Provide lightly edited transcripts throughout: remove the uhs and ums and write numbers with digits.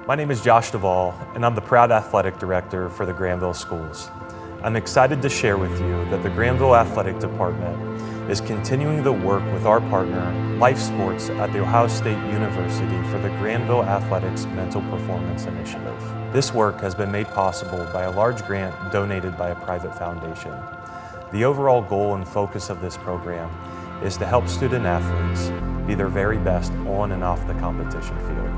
My name is Josh Duvall, and I'm the proud athletic director for the Granville Schools. I'm excited to share with you that the Granville Athletic Department is continuing the work with our partner, Life Sports at The Ohio State University for the Granville Athletics Mental Performance Initiative. This work has been made possible by a large grant donated by a private foundation. The overall goal and focus of this program is to help student athletes be their very best on and off the competition field.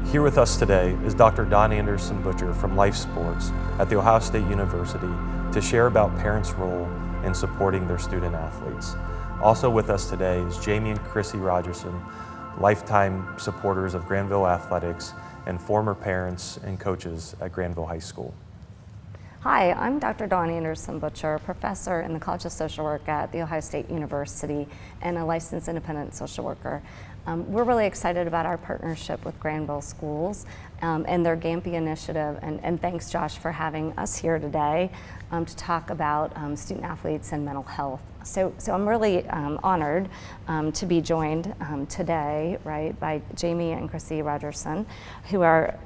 Here with us today is Dr. Don Anderson-Butcher from Life Sports at The Ohio State University to share about parents' role in supporting their student athletes. Also with us today is Jamie and Chrissy Rogerson, lifetime supporters of Granville Athletics and former parents and coaches at Granville High School. Hi, I'm Dr. Dawn Anderson-Butcher, professor in the College of Social Work at The Ohio State University and a licensed independent social worker. We're really excited about our partnership with Granville Schools and their GAMPI initiative, and thanks Josh for having us here today to talk about student athletes and mental health. So I'm really honored to be joined today, right, by Jamie and Chrissy Rogerson, who are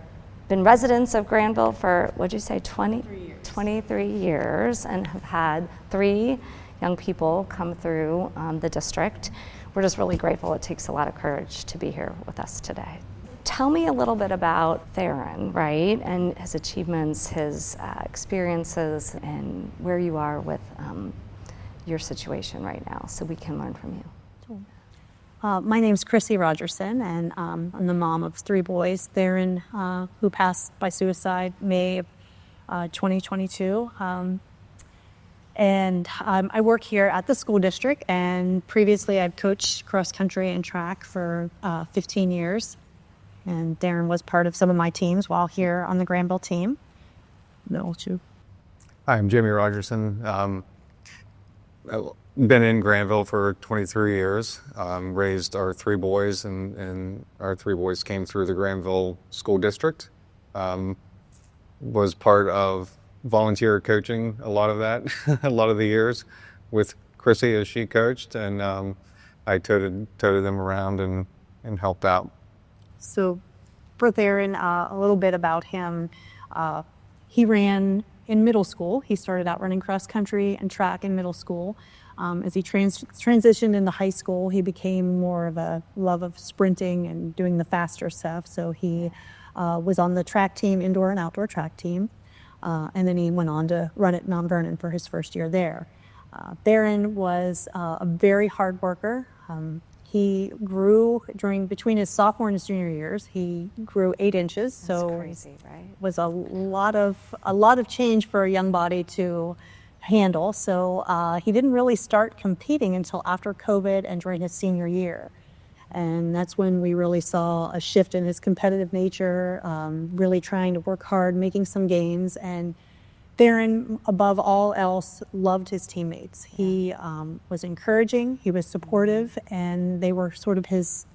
been residents of Granville for, what'd you say, 23 years, and have had 3 young people come through the district. We're just really grateful. It takes a lot of courage to be here with us today. Tell me a little bit about Theron, right, and his achievements, his experiences, and where you are with your situation right now, so we can learn from you. My name's Chrissy Rogerson, and I'm the mom of 3 boys. Theron, who passed by suicide May of 2022. And I work here at the school district, and previously I've coached cross country and track for 15 years. And Theron was part of some of my teams while here on the Granville team. Hi, I'm Jamie Rogerson. I've been in Granville for 23 years, raised our 3 boys, and our 3 boys came through the Granville School District. Was part of volunteer coaching a lot of that, a lot of the years with Chrissy as she coached, and I toted them around and helped out. So for Theron, a little bit about him. He ran in middle school. He started out running cross country and track in middle school. As he transitioned into high school, he became more of a love of sprinting and doing the faster stuff. So he was on the track team, indoor and outdoor track team. And then he went on to run at Mount Vernon for his first year there. Theron was a very hard worker. He grew between his sophomore and his junior years. He grew 8 inches. So that's crazy, right? Was a lot of change for a young body to handle. So he didn't really start competing until after COVID and during his senior year. And that's when we really saw a shift in his competitive nature, really trying to work hard, making some gains. And Theron, above all else, loved his teammates. He was encouraging, he was supportive, and they were sort of his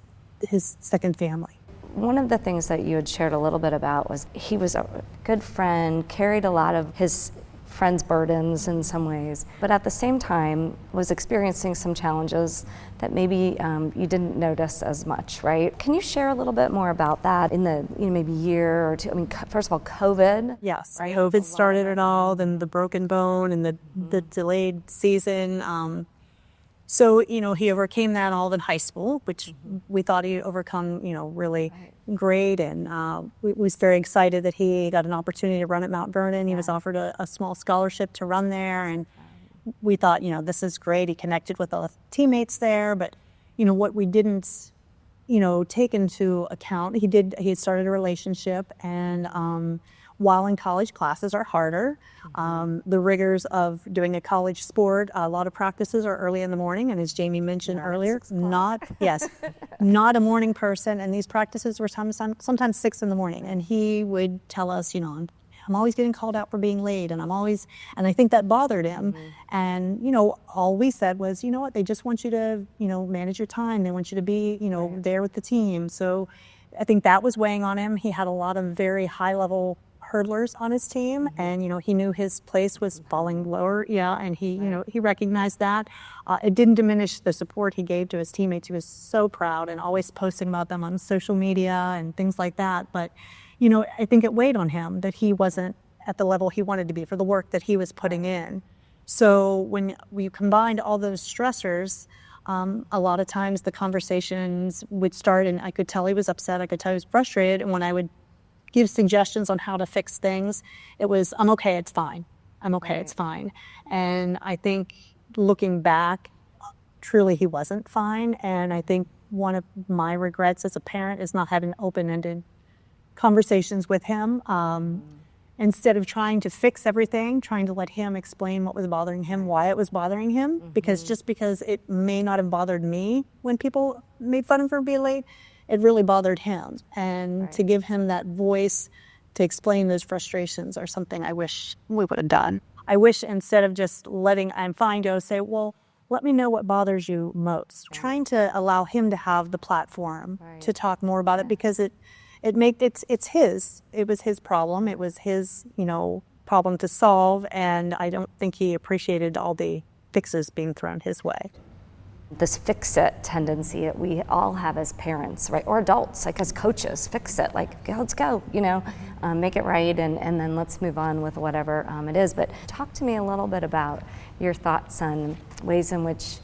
second family. One of the things that you had shared a little bit about was he was a good friend, carried a lot of his friends' burdens in some ways, but at the same time was experiencing some challenges that maybe you didn't notice as much, right? Can you share a little bit more about that in the maybe year or 2? I mean, first of all, COVID. Yes, right? COVID started it all, then the broken bone and the delayed season. So, he overcame that all in high school, which we thought he'd overcome, really great. And was very excited that he got an opportunity to run at Mount Vernon. He was offered a small scholarship to run there. And we thought, this is great. He connected with all the teammates there. But, what we didn't, take into account, he had started a relationship, and while in college, classes are harder. The rigors of doing a college sport, a lot of practices are early in the morning, and as Jamie mentioned earlier, not a morning person, and these practices were sometimes 6 in the morning, and he would tell us, I'm always getting called out for being late, and I think that bothered him. And, all we said was, what, they just want you to, manage your time. They want you to be, there with the team. So I think that was weighing on him. He had a lot of very high level hurdlers on his team, and he knew his place was falling lower. Yeah, and he recognized that. It didn't diminish the support he gave to his teammates. He was so proud and always posting about them on social media and things like that. But I think it weighed on him that he wasn't at the level he wanted to be for the work that he was putting in. So when we combined all those stressors, a lot of times the conversations would start, and I could tell he was upset. I could tell he was frustrated. And when I would give suggestions on how to fix things, it was, I'm okay, it's fine. I'm okay, it's fine. And I think looking back, truly he wasn't fine. And I think one of my regrets as a parent is not having open-ended conversations with him. Instead of trying to fix everything, trying to let him explain what was bothering him, why it was bothering him, because just because it may not have bothered me when people made fun of him for being late, it really bothered him. And to give him that voice to explain those frustrations are something I wish we would have done. I wish instead of just letting I'm fine go, say, well, let me know what bothers you most. Trying to allow him to have the platform to talk more about it, because it was his problem. It was his, problem to solve. And I don't think he appreciated all the fixes being thrown his way. This fix-it tendency that we all have as parents, right? Or adults, like as coaches, fix it, like, okay, let's go, make it right, and then let's move on with whatever it is. But talk to me a little bit about your thoughts on ways in which,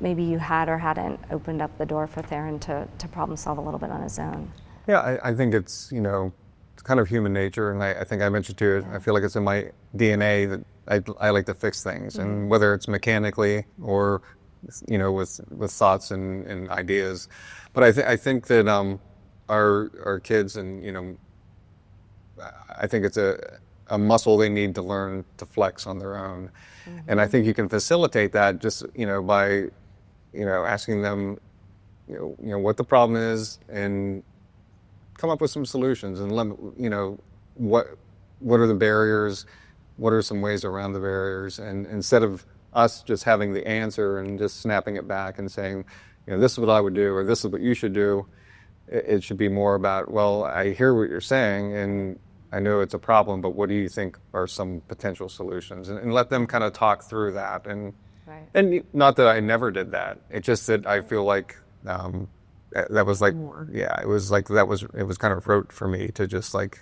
maybe you had or hadn't opened up the door for Theron to problem solve a little bit on his own. Yeah, I think it's, it's kind of human nature, and I think I mentioned to you, I feel like it's in my DNA that I like to fix things, and whether it's mechanically or, with thoughts and ideas. But I think that our kids, and, I think it's a muscle they need to learn to flex on their own. And I think you can facilitate that just, by asking them, what the problem is, and come up with some solutions, and what are the barriers, what are some ways around the barriers, and instead of us just having the answer and just snapping it back and saying, this is what I would do, or this is what you should do, it should be more about, well, I hear what you're saying, and I know it's a problem, but what do you think are some potential solutions, and let them kind of talk through that. And not that I never did that. It's just that I feel like that was like, it was kind of rote for me to just like,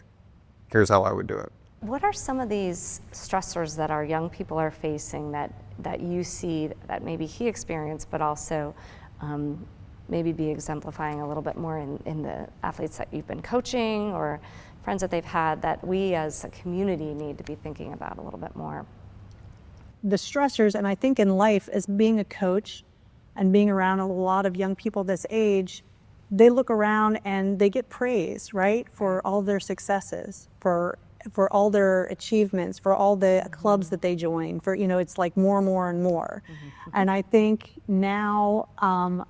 here's how I would do it. What are some of these stressors that our young people are facing that you see that maybe he experienced, but also maybe be exemplifying a little bit more in the athletes that you've been coaching or friends that they've had, that we as a community need to be thinking about a little bit more? The stressors, and I think in life, as being a coach and being around a lot of young people this age, they look around and they get praise, right, for all their successes, for all their achievements, for all the clubs that they join, for, it's like more and more and more. And I think now,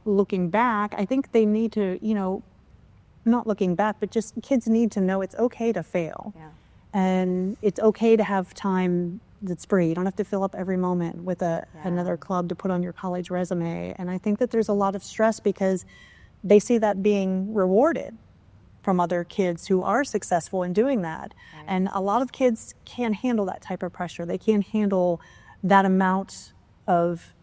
looking back, I think they need to, not looking back, but just kids need to know it's okay to fail. And it's okay to have time that's free. You don't have to fill up every moment with another club to put on your college resume. And I think that there's a lot of stress because they see that being rewarded from other kids who are successful in doing that. And a lot of kids can't handle that type of pressure. They can't handle that amount of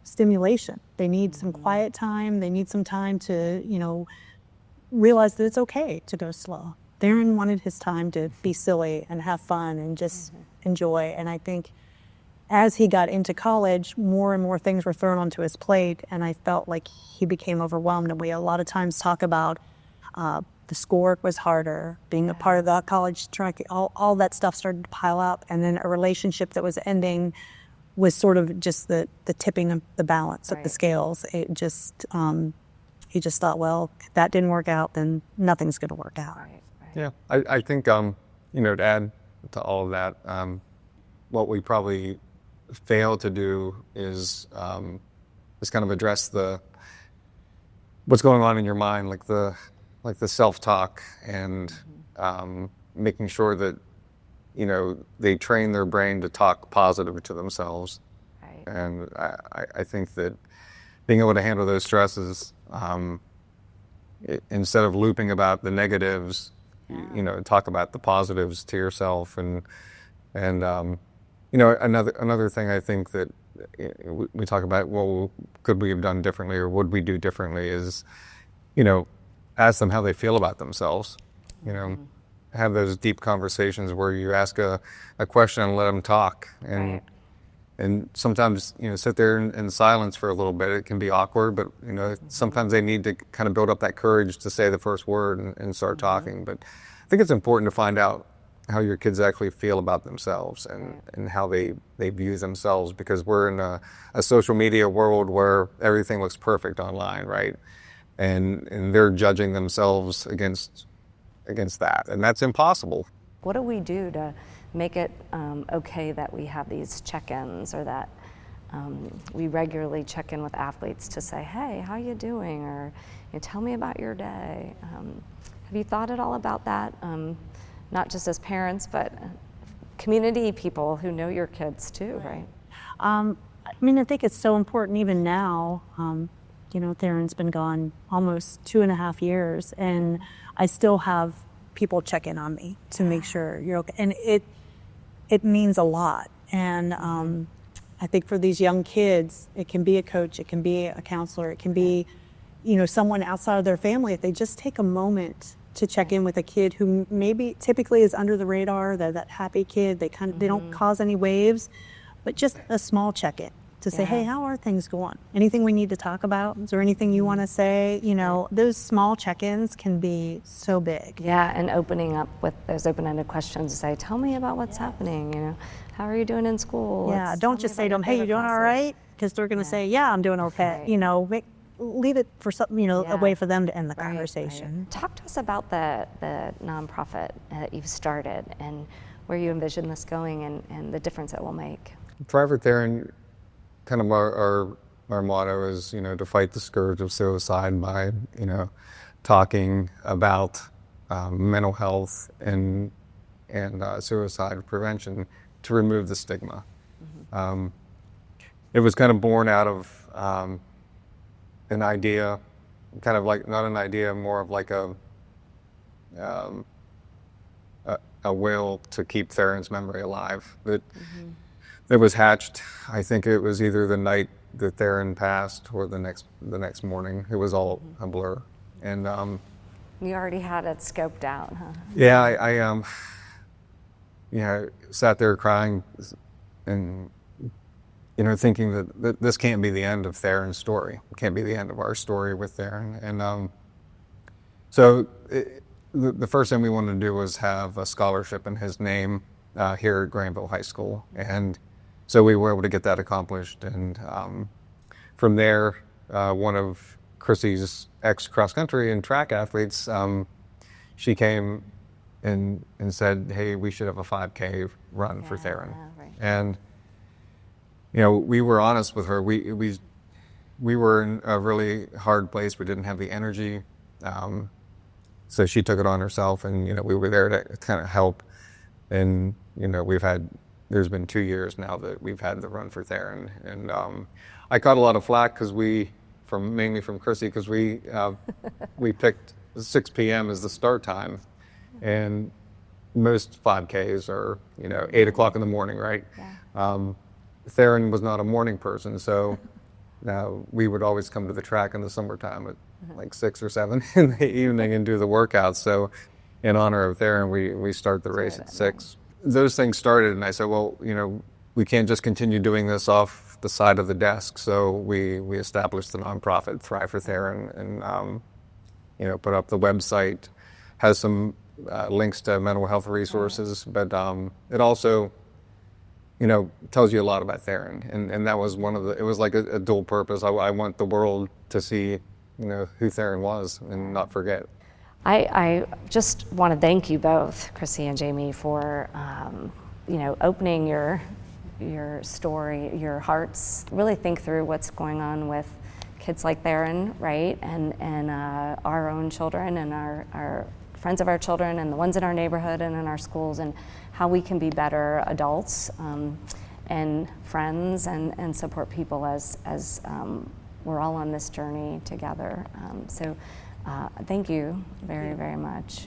stimulation. They need some quiet time. They need some time to, realize that it's okay to go slow. Theron wanted his time to be silly and have fun and just enjoy. And I think as he got into college, more and more things were thrown onto his plate, and I felt like he became overwhelmed. And we a lot of times talk about the schoolwork was harder, being a part of the college track, all that stuff started to pile up. And then a relationship that was ending was sort of just the tipping of the balance of the scales. It just, he just thought, well, if that didn't work out, then nothing's going to work out. Yeah, I think, to add to all of that, what we probably fail to do is kind of address what's going on in your mind, like the self-talk, and making sure that, they train their brain to talk positive to themselves. And I think that being able to handle those stresses, instead of looping about the negatives, talk about the positives to yourself, and another thing I think that we talk about, well, could we have done differently or would we do differently, is, ask them how they feel about themselves, have those deep conversations where you ask a question and let them talk, and Right. and sometimes sit there in silence for a little bit. It can be awkward, but sometimes they need to kind of build up that courage to say the first word and start talking. But I think it's important to find out how your kids actually feel about themselves and how they view themselves, because we're in a social media world where everything looks perfect online, right? And they're judging themselves against that, and that's impossible. What do we do to make it okay that we have these check-ins, or that we regularly check in with athletes to say, hey, how you doing? Or tell me about your day. Have you thought at all about that? Not just as parents, but community people who know your kids too, right? I think it's so important even now. Theron's been gone almost 2.5 years, and I still have people check in on me to make sure you're okay. And it means a lot. And I think for these young kids, it can be a coach, it can be a counselor, it can be, someone outside of their family. If they just take a moment to check in with a kid who maybe typically is under the radar, they're that happy kid, they don't cause any waves, but just a small check-in to say, hey, how are things going? Anything we need to talk about? Is there anything you want to say? Those small check-ins can be so big. Yeah, and opening up with those open-ended questions to say, tell me about what's happening, how are you doing in school? Yeah, don't just say to them, hey, you doing all right? Because they're going to say, yeah, I'm doing okay. Right. Leave it for something, a way for them to end the conversation. Right. Talk to us about the nonprofit that you've started and where you envision this going and the difference it will make. Private Theron, kind of our motto is, to fight the scourge of suicide by, talking about mental health and suicide prevention to remove the stigma. It was kind of born out of an idea, kind of like, not an idea, more of like a will to keep Theron's memory alive. It was hatched, I think it was either the night that Theron passed or the next morning. It was all a blur. And you already had it scoped out, huh? yeah, I sat there crying and thinking that this can't be the end of Theron's story. It can't be the end of our story with Theron. And so the first thing we wanted to do was have a scholarship in his name here at Granville High School. And so we were able to get that accomplished. And from there, one of Chrissy's ex-cross-country and track athletes, she came and said, hey, we should have a 5K run for Theron. Right. And we were honest with her. We were in a really hard place. We didn't have the energy. So she took it on herself, and we were there to kind of help. And there's been 2 years now that we've had the run for Theron, and I caught a lot of flack mainly from Chrissy, because we picked 6 p.m. as the start time, and most 5Ks are 8 o'clock in the morning, right? Yeah. Theron was not a morning person, so we would always come to the track in the summertime at like 6 or 7 in the evening and do the workouts. So in honor of Theron, we start the race at 6. Those things started, and I said, well, we can't just continue doing this off the side of the desk. So we established the nonprofit Thrive for Theron, and put up the website, has some links to mental health resources, but it also tells you a lot about Theron, and that was it was like a dual purpose. I want the world to see, who Theron was and not forget. I just want to thank you both, Chrissy and Jamie, for opening your story, your hearts. Really think through what's going on with kids like Theron, right, and our own children and our friends of our children and the ones in our neighborhood and in our schools, and how we can be better adults and friends and support people as we're all on this journey together. So thank you very, very much.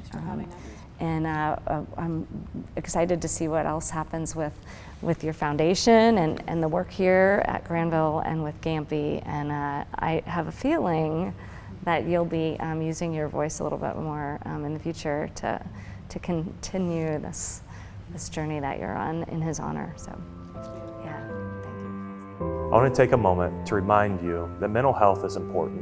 And I'm excited to see what else happens with your foundation and the work here at Granville and with Gampy. And I have a feeling that you'll be using your voice a little bit more in the future to continue this journey that you're on in his honor. So, yeah, thank you. I want to take a moment to remind you that mental health is important,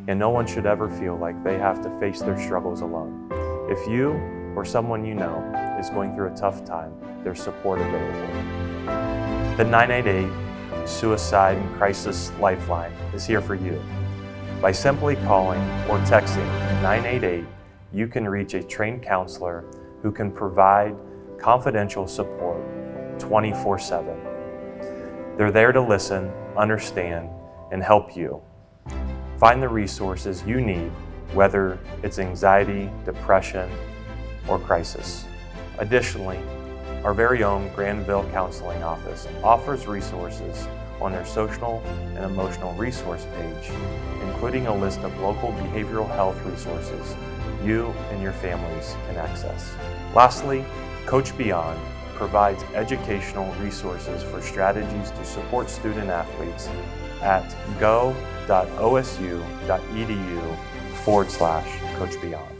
and no one should ever feel like they have to face their struggles alone. If you or someone you know is going through a tough time, there's support available. The 988 Suicide and Crisis Lifeline is here for you. By simply calling or texting 988, you can reach a trained counselor who can provide confidential support 24/7. They're there to listen, understand, and help you. Find the resources you need, whether it's anxiety, depression, or crisis. Additionally, our very own Granville Counseling Office offers resources on their social and emotional resource page, including a list of local behavioral health resources you and your families can access. Lastly, Coach Beyond provides educational resources for strategies to support student athletes at go.osu.edu/Coach Beyond.